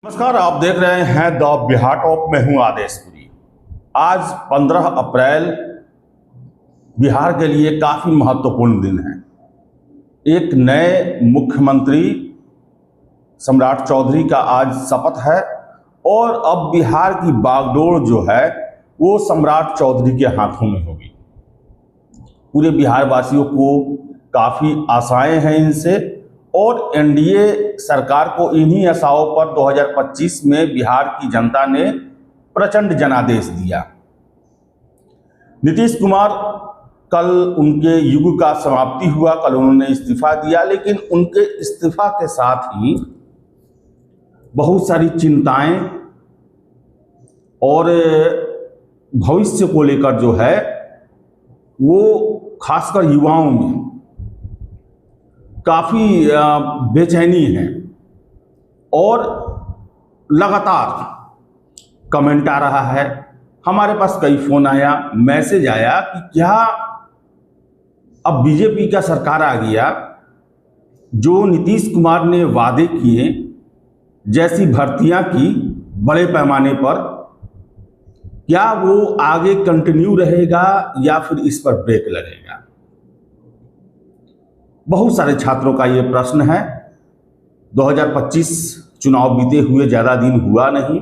नमस्कार, आप देख रहे हैं द बिहार टॉप में हूं आदेशपुरी। आज 15 अप्रैल बिहार के लिए काफ़ी महत्वपूर्ण दिन है। एक नए मुख्यमंत्री सम्राट चौधरी का आज शपथ है और अब बिहार की बागडोर जो है वो सम्राट चौधरी के हाथों में होगी। पूरे बिहार वासियों को काफ़ी आशाएं हैं इनसे और एनडीए सरकार को इन्हीं आशाओं पर 2025 में बिहार की जनता ने प्रचंड जनादेश दिया। नीतीश कुमार कल उनके युग का समाप्ति हुआ, कल उन्होंने इस्तीफा दिया, लेकिन उनके इस्तीफा के साथ ही बहुत सारी चिंताएं और भविष्य को लेकर जो है वो खासकर युवाओं में काफ़ी बेचैनी है और लगातार कमेंट आ रहा है। हमारे पास कई फ़ोन आया, मैसेज आया कि क्या अब बीजेपी का सरकार आ गया, जो नीतीश कुमार ने वादे किए जैसी भर्तियां की बड़े पैमाने पर, क्या वो आगे कंटिन्यू रहेगा या फिर इस पर ब्रेक लगेगा। बहुत सारे छात्रों का ये प्रश्न है। 2025 चुनाव बीते हुए ज़्यादा दिन हुआ नहीं,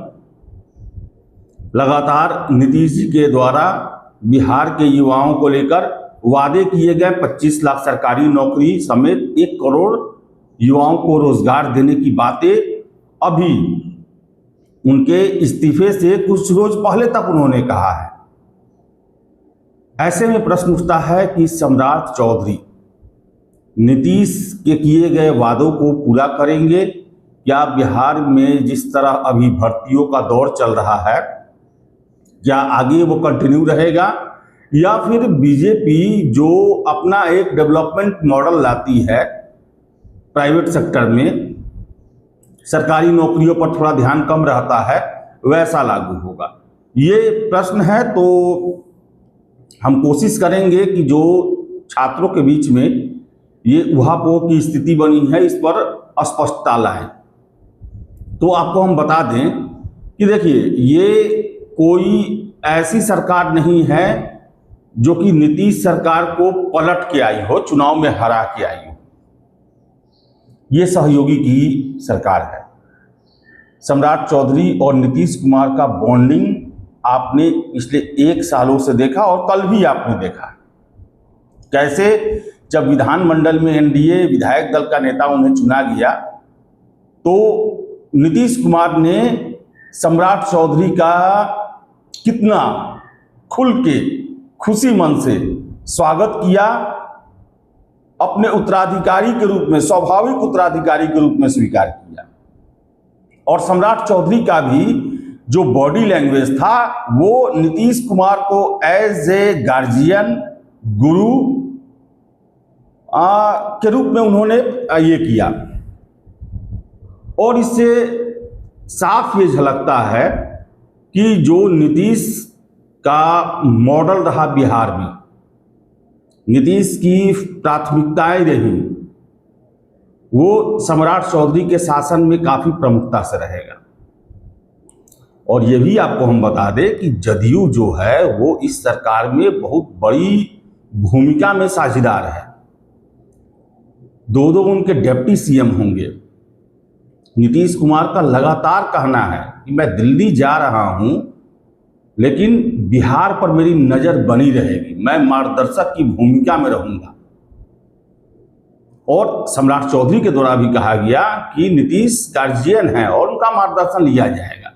लगातार नीतीश जी के द्वारा बिहार के युवाओं को लेकर वादे किए गए 25 लाख सरकारी नौकरी समेत 1 करोड़ युवाओं को रोजगार देने की बातें अभी उनके इस्तीफे से कुछ रोज पहले तक उन्होंने कहा है। ऐसे में प्रश्न उठता है कि सम्राट चौधरी नीतीश के किए गए वादों को पूरा करेंगे? क्या बिहार में जिस तरह अभी भर्तियों का दौर चल रहा है, क्या आगे वो कंटिन्यू रहेगा या फिर बीजेपी जो अपना एक डेवलपमेंट मॉडल लाती है प्राइवेट सेक्टर में, सरकारी नौकरियों पर थोड़ा ध्यान कम रहता है, वैसा लागू होगा? ये प्रश्न है। तो हम कोशिश करेंगे कि जो छात्रों के बीच में ये उहापोह की स्थिति बनी है इस पर स्पष्टता लाएं। तो आपको हम बता दें कि देखिए, ये कोई ऐसी सरकार नहीं है जो कि नीतीश सरकार को पलट के आई हो, चुनाव में हरा के आई हो। ये सहयोगी की सरकार है। सम्राट चौधरी और नीतीश कुमार का बॉन्डिंग आपने पिछले 1 सालों से देखा और कल भी आपने देखा कैसे जब विधानमंडल में एनडीए विधायक दल का नेता उन्हें चुना गया तो नीतीश कुमार ने सम्राट चौधरी का कितना खुल के खुशी मन से स्वागत किया, अपने उत्तराधिकारी के रूप में, स्वाभाविक उत्तराधिकारी के रूप में स्वीकार किया। और सम्राट चौधरी का भी जो बॉडी लैंग्वेज था वो नीतीश कुमार को एज ए गार्जियन, गुरु के रूप में उन्होंने ये किया। और इससे साफ ये झलकता है कि जो नीतीश का मॉडल रहा बिहार में, नीतीश की प्राथमिकताएं रही, वो सम्राट चौधरी के शासन में काफी प्रमुखता से रहेगा। और ये भी आपको हम बता दें कि जदयू जो है वो इस सरकार में बहुत बड़ी भूमिका में साझेदार है। 2 उनके डिप्टी सीएम होंगे। नीतीश कुमार का लगातार कहना है कि मैं दिल्ली जा रहा हूं लेकिन बिहार पर मेरी नजर बनी रहेगी, मैं मार्गदर्शक की भूमिका में रहूंगा। और सम्राट चौधरी के द्वारा भी कहा गया कि नीतीश गार्जियन है और उनका मार्गदर्शन लिया जाएगा।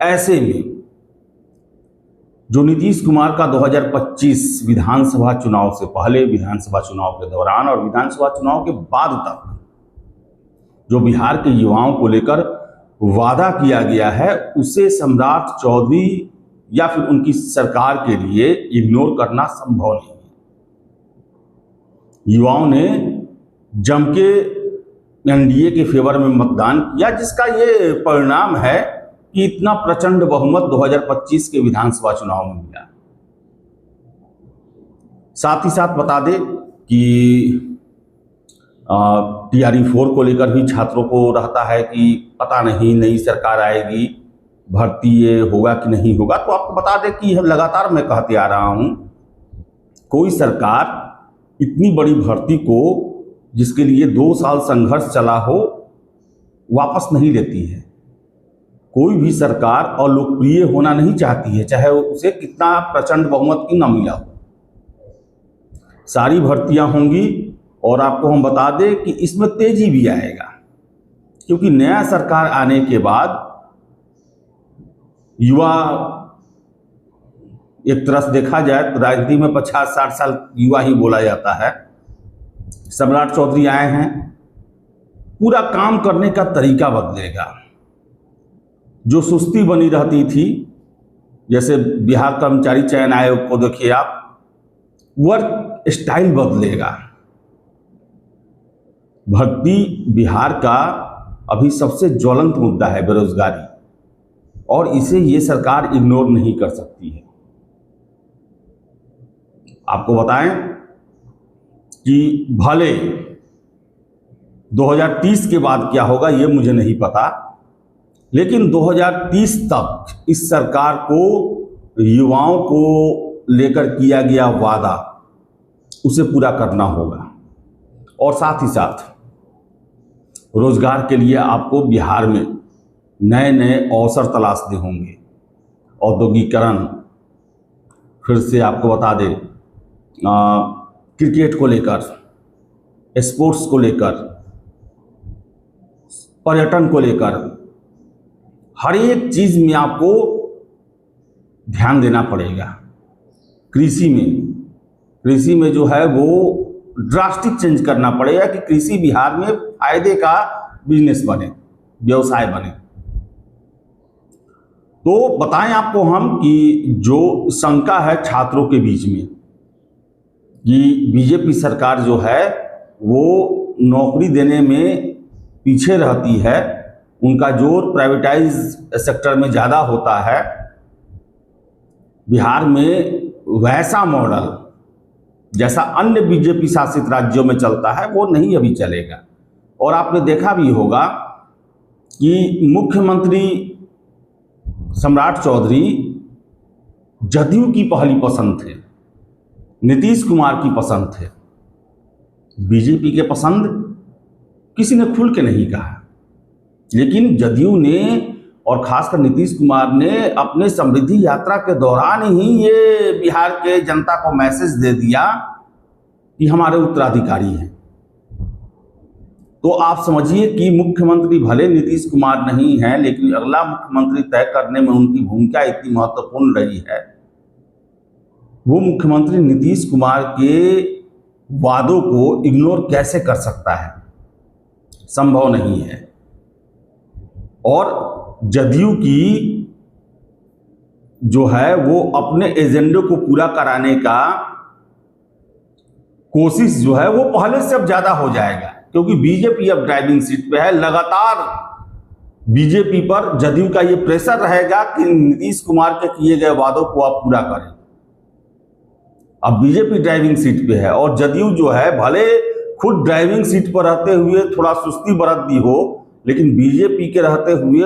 ऐसे में जो नीतीश कुमार का 2025 विधानसभा चुनाव से पहले, विधानसभा चुनाव के दौरान और विधानसभा चुनाव के बाद तक जो बिहार के युवाओं को लेकर वादा किया गया है, उसे सम्राट चौधरी या फिर उनकी सरकार के लिए इग्नोर करना संभव नहीं है। युवाओं ने जम के एनडीए के फेवर में मतदान किया, जिसका ये परिणाम है कि इतना प्रचंड बहुमत 2025 के विधानसभा चुनाव में मिला। साथ ही साथ बता दें कि TRE 4 को लेकर भी छात्रों को रहता है कि पता नहीं नई सरकार आएगी, भर्ती ये होगा कि नहीं होगा। तो आपको बता दें कि लगातार मैं कहते आ रहा हूँ, कोई सरकार इतनी बड़ी भर्ती को, जिसके लिए 2 साल संघर्ष चला हो, वापस नहीं लेती है। कोई भी सरकार अलोकप्रिय होना नहीं चाहती है, चाहे उसे कितना प्रचंड बहुमत क्यों न मिला हो। सारी भर्तियां होंगी और आपको हम बता दें कि इसमें तेजी भी आएगा, क्योंकि नया सरकार आने के बाद युवा, एक तरह से देखा जाए तो राजनीति में 50-60 साल युवा ही बोला जाता है। सम्राट चौधरी आए हैं, पूरा काम करने का तरीका बदलेगा। जो सुस्ती बनी रहती थी, जैसे बिहार कर्मचारी चयन आयोग को देखिए आप, वर्क स्टाइल बदलेगा। भर्ती बिहार का अभी सबसे ज्वलंत मुद्दा है बेरोजगारी, और इसे ये सरकार इग्नोर नहीं कर सकती है। आपको बताएं कि भले 2030 के बाद क्या होगा ये मुझे नहीं पता, लेकिन 2030 तक इस सरकार को युवाओं को लेकर किया गया वादा उसे पूरा करना होगा। और साथ ही साथ रोजगार के लिए आपको बिहार में नए नए अवसर तलाशने होंगे। औद्योगिकरण, फिर से आपको बता दें, क्रिकेट को लेकर, स्पोर्ट्स को लेकर, पर्यटन को लेकर, हर एक चीज में आपको ध्यान देना पड़ेगा। कृषि में जो है वो ड्रास्टिक चेंज करना पड़ेगा कि कृषि बिहार में फायदे का बिजनेस बने, व्यवसाय बने। तो बताएं आपको हम कि जो शंका है छात्रों के बीच में कि बीजेपी सरकार जो है वो नौकरी देने में पीछे रहती है, उनका जोर प्राइवेटाइज सेक्टर में ज़्यादा होता है। बिहार में वैसा मॉडल जैसा अन्य बीजेपी शासित राज्यों में चलता है वो नहीं अभी चलेगा। और आपने देखा भी होगा कि मुख्यमंत्री सम्राट चौधरी जदयू की पहली पसंद थे, नीतीश कुमार की पसंद थे, बीजेपी के पसंद किसी ने खुल के नहीं कहा। लेकिन जदयू ने और खासकर नीतीश कुमार ने अपने समृद्धि यात्रा के दौरान ही ये बिहार के जनता को मैसेज दे दिया कि हमारे उत्तराधिकारी हैं। तो आप समझिए कि मुख्यमंत्री भले नीतीश कुमार नहीं है, लेकिन अगला मुख्यमंत्री तय करने में उनकी भूमिका इतनी महत्वपूर्ण रही है। वो मुख्यमंत्री नीतीश कुमार के वादों को इग्नोर कैसे कर सकता है? संभव नहीं है। और जदयू की जो है वो अपने एजेंडे को पूरा कराने का कोशिश जो है वो पहले से अब ज्यादा हो जाएगा, क्योंकि बीजेपी अब ड्राइविंग सीट पे है। लगातार बीजेपी पर जदयू का ये प्रेशर रहेगा कि नीतीश कुमार के किए गए वादों को आप पूरा करें। अब बीजेपी ड्राइविंग सीट पे है और जदयू जो है भले खुद ड्राइविंग सीट पर रहते हुए थोड़ा सुस्ती बरत दी हो, लेकिन बीजेपी के रहते हुए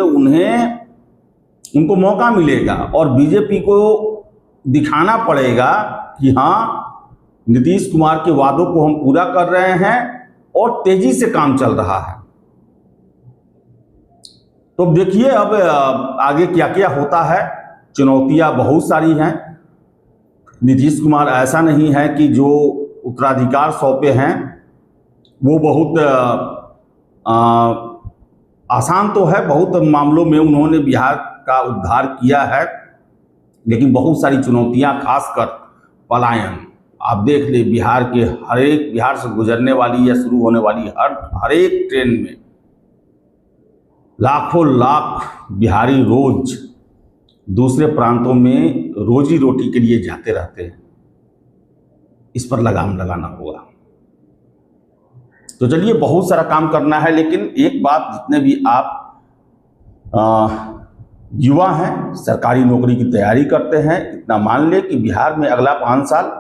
उनको मौका मिलेगा और बीजेपी को दिखाना पड़ेगा कि हाँ, नीतीश कुमार के वादों को हम पूरा कर रहे हैं और तेजी से काम चल रहा है। तो देखिए अब आगे क्या क्या होता है। चुनौतियां बहुत सारी हैं। नीतीश कुमार ऐसा नहीं है कि जो उत्तराधिकार सौंपे हैं वो बहुत आसान तो है, बहुत मामलों में उन्होंने बिहार का उद्धार किया है, लेकिन बहुत सारी चुनौतियां, खासकर पलायन। आप देख ले बिहार से गुजरने वाली या शुरू होने वाली हर एक ट्रेन में लाखों लाख बिहारी रोज दूसरे प्रांतों में रोजी रोटी के लिए जाते रहते हैं। इस पर लगाम लगाना होगा। तो चलिए, बहुत सारा काम करना है, लेकिन एक बात, जितने भी आप युवा हैं, सरकारी नौकरी की तैयारी करते हैं, इतना मान ले कि बिहार में अगला 5 साल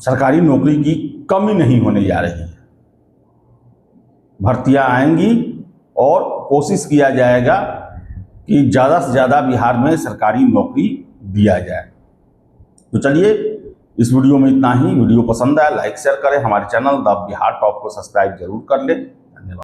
सरकारी नौकरी की कमी नहीं होने जा रही है। भर्तियां आएंगी और कोशिश किया जाएगा कि ज़्यादा से ज़्यादा बिहार में सरकारी नौकरी दिया जाए। तो चलिए, इस वीडियो में इतना ही। वीडियो पसंद आया लाइक शेयर करें, हमारे चैनल द बिहार टॉप को सब्सक्राइब जरूर कर लें।